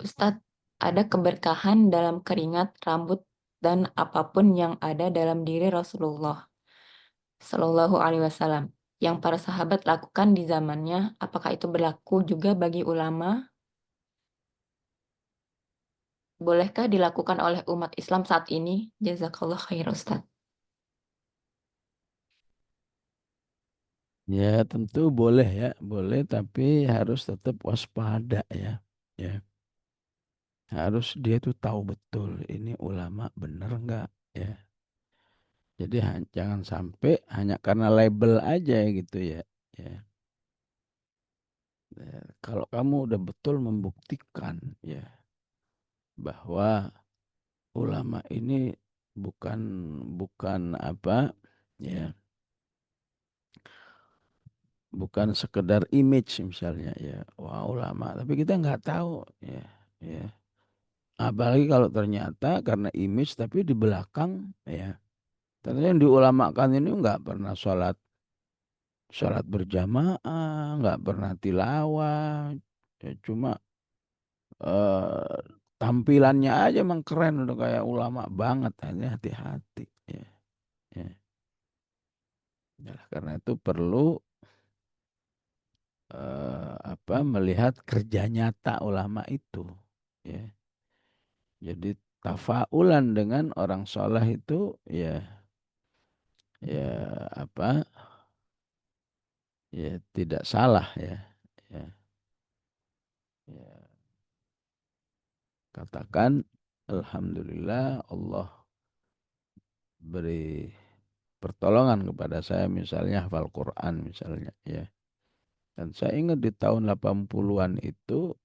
Ustadz, ada keberkahan dalam keringat, rambut, dan apapun yang ada dalam diri Rasulullah Shallallahu Alaihi Wasallam yang para sahabat lakukan di zamannya. Apakah itu berlaku juga bagi ulama? Bolehkah dilakukan oleh umat Islam saat ini? Jazakallah khair, Ustadz. Ya tentu boleh ya, boleh tapi harus tetap waspada ya. Ya, harus dia tuh tahu betul ini ulama bener nggak ya. Jadi jangan sampai hanya karena label aja gitu ya. Ya. Ya, kalau kamu udah betul membuktikan ya bahwa ulama ini bukan bukan apa ya, bukan sekedar image misalnya ya, wah ulama, tapi kita nggak tahu ya, ya. Apalagi kalau ternyata karena image tapi di belakang ya, ternyata yang diulamakan ini nggak pernah sholat berjamaah, nggak pernah tilawah, ya, cuma eh, tampilannya aja emang keren udah kayak ulama banget, ini hati-hati ya, ya. Ya, karena itu perlu apa melihat kerja nyata ulama itu ya. Jadi tafaulan dengan orang soleh itu ya, ya apa ya tidak salah ya, ya, ya. Katakan alhamdulillah Allah beri pertolongan kepada saya misalnya hafal Quran misalnya ya. Dan saya ingat di tahun 80-an itu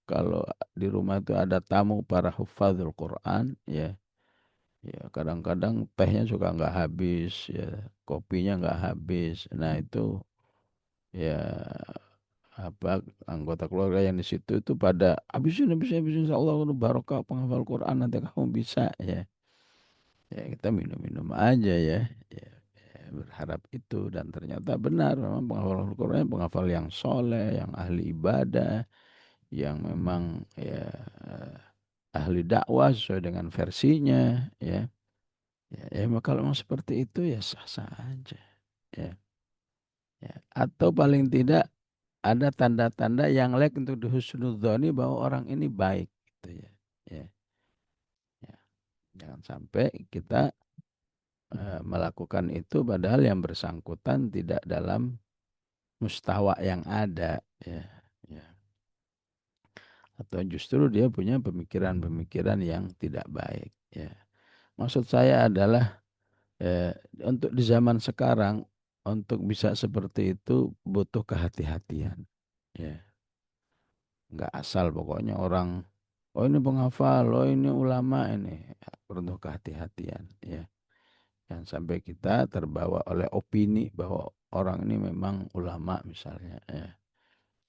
kalau di rumah itu ada tamu para hufadzul Quran ya. Ya, kadang-kadang tehnya suka nggak habis, ya, kopinya nggak habis. Nah itu ya apa anggota keluarga yang di situ itu pada habisin, insya Allah udah barokah penghafal Quran nanti kamu bisa ya. Ya kita minum-minum aja ya. Ya, ya, berharap itu dan ternyata benar memang penghafal Quran penghafal yang soleh, yang ahli ibadah, yang memang ya ahli dakwah sesuai dengan versinya ya. Ya, ya kalau mau seperti itu ya sah-sah aja. Ya, ya. Atau paling tidak ada tanda-tanda yang layak untuk dihusnudzoni bahwa orang ini baik gitu ya. Ya, ya. Jangan sampai kita melakukan itu padahal yang bersangkutan tidak dalam mustawa yang ada ya. Ya. Atau justru dia punya pemikiran-pemikiran yang tidak baik ya. Maksud saya adalah untuk di zaman sekarang untuk bisa seperti itu butuh kehati-hatian ya, nggak asal pokoknya orang oh ini penghafal oh ini ulama ini ya, perlu kehati-hatian ya, jangan sampai kita terbawa oleh opini bahwa orang ini memang ulama misalnya ya.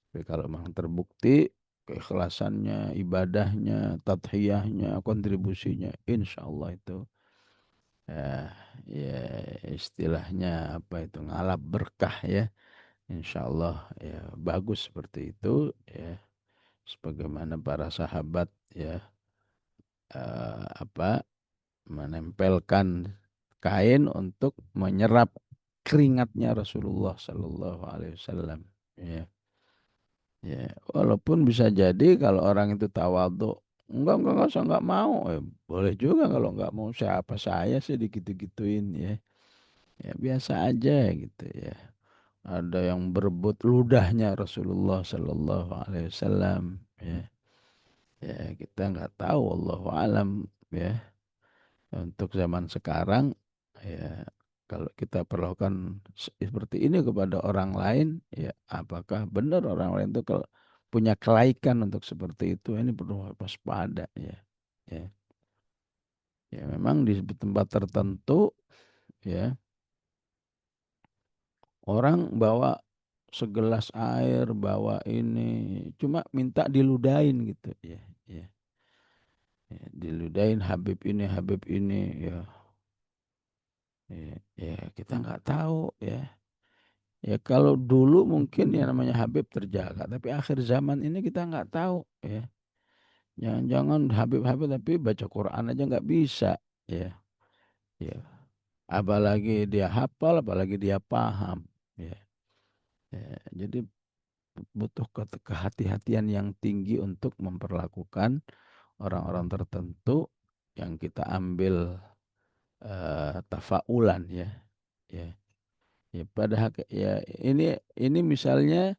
Tapi kalau memang terbukti keikhlasannya, ibadahnya, tadhiyahnya, kontribusinya, insya Allah itu ya, ya istilahnya apa itu ngalap berkah ya. Insya Allah ya bagus seperti itu ya. Sebagaimana para sahabat ya apa menempelkan kain untuk menyerap keringatnya Rasulullah Sallallahu Alaihi Wasallam ya. Ya, walaupun bisa jadi kalau orang itu tawadhu, enggak, saya enggak mau. Boleh juga kalau enggak mau siapa saya sih digitu-gituin ya. Ya biasa aja gitu ya. Ada yang berebut ludahnya Rasulullah Sallallahu Alaihi Wasallam ya. Ya kita nggak tahu Allahu alam ya. Untuk zaman sekarang ya kalau kita perlakukan seperti ini kepada orang lain ya apakah benar orang lain itu kalau punya kelaikan untuk seperti itu ini perlu waspada ya. Ya, ya memang di tempat tertentu ya orang bawa segelas air, bawa ini, cuma minta diludahin gitu ya. Ya, ya diludahin Habib ini ya. Ya, ya kita nggak tahu ya. Ya kalau dulu mungkin ya namanya Habib terjaga, tapi akhir zaman ini kita nggak tahu ya. Jangan-jangan Habib-Habib tapi baca Quran aja nggak bisa. Ya, ya. Apalagi dia hafal, apalagi dia paham. Ya, ya. Jadi butuh kehati-hatian yang tinggi untuk memperlakukan orang-orang tertentu yang kita ambil tafaulan ya. Ya, ya ya ini misalnya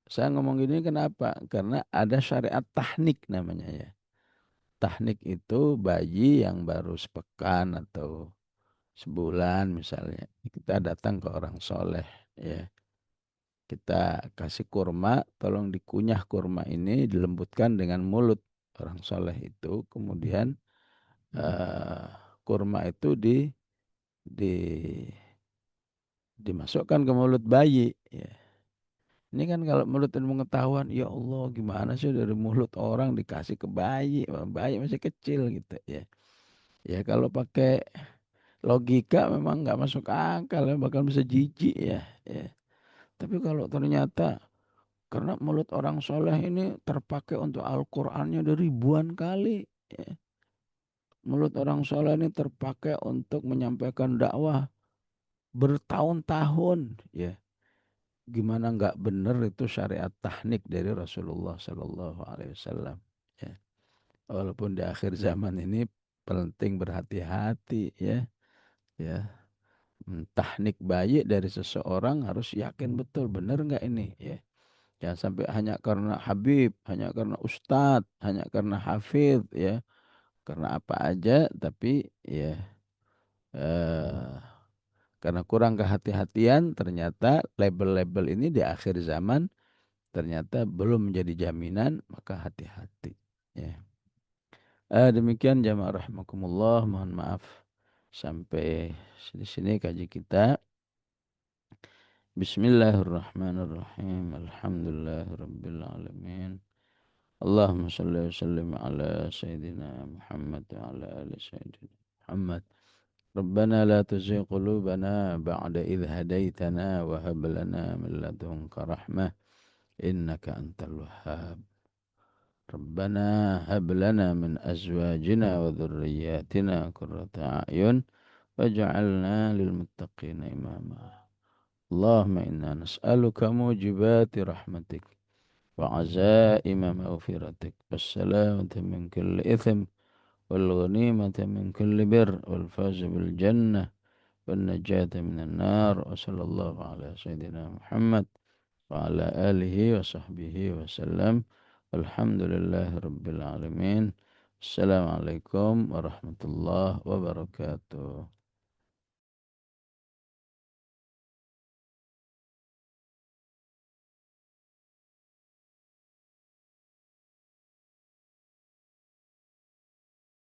saya ngomong gini kenapa? Karena ada syariat tahnik namanya ya. Tahnik itu bayi yang baru sepekan atau sebulan misalnya. Kita datang ke orang soleh ya. Kita kasih kurma, tolong dikunyah kurma ini dilembutkan dengan mulut orang soleh itu. Kemudian eh, kurma itu di dimasukkan ke mulut bayi. Ya. Ini kan kalau mulut dan pengetahuan, ya Allah gimana sih dari mulut orang dikasih ke bayi, bayi masih kecil gitu ya. Ya kalau pakai logika memang nggak masuk akal ya, bakal bisa jijik ya. Ya. Tapi kalau ternyata karena mulut orang soleh ini terpakai untuk Al-Qur'annya dari ribuan kali. Ya. Mulut orang soleh ini terpakai untuk menyampaikan dakwah bertahun-tahun. Ya. Gimana nggak benar itu syariat tahnik dari Rasulullah Sallallahu Alaihi Wasallam. Ya. Walaupun di akhir zaman ini penting berhati-hati ya. Ya. Tahnik bayi dari seseorang harus yakin betul benar nggak ini ya. Jangan sampai hanya karena Habib, hanya karena Ustadz, hanya karena Hafidh ya, karena apa aja, tapi ya eh, karena kurang kehati-hatian, ternyata label-label ini di akhir zaman ternyata belum menjadi jaminan, maka hati-hati. Ya. Demikian jamaah rahimakumullah, mohon maaf sampai di sini kaji kita. Bismillahirrahmanirrahim. Alhamdulillahirabbil alamin. Allahumma salli wa sallim ala sayyidina Muhammad wa ala ali sayyidina Muhammad. Rabbana la tuzigh qulubana ba'da idh hadaitana wa hab lana min ladunka rahmah innaka antal wahhab. Rabbana hab lana min azwajina wa dhurriyyatina qurrata a'yun waj'alna lil muttaqina imama. Allahumma inna nas'aluka mujibati rahmatik وعزائم مغفرتك والسلامة من كل إثم والغنيمة من كل بر والفوز بالجنة والنجاة من النار وصلى الله على سيدنا محمد وعلى آله وصحبه وسلم والحمد لله رب العالمين. السلام عليكم ورحمة الله وبركاته.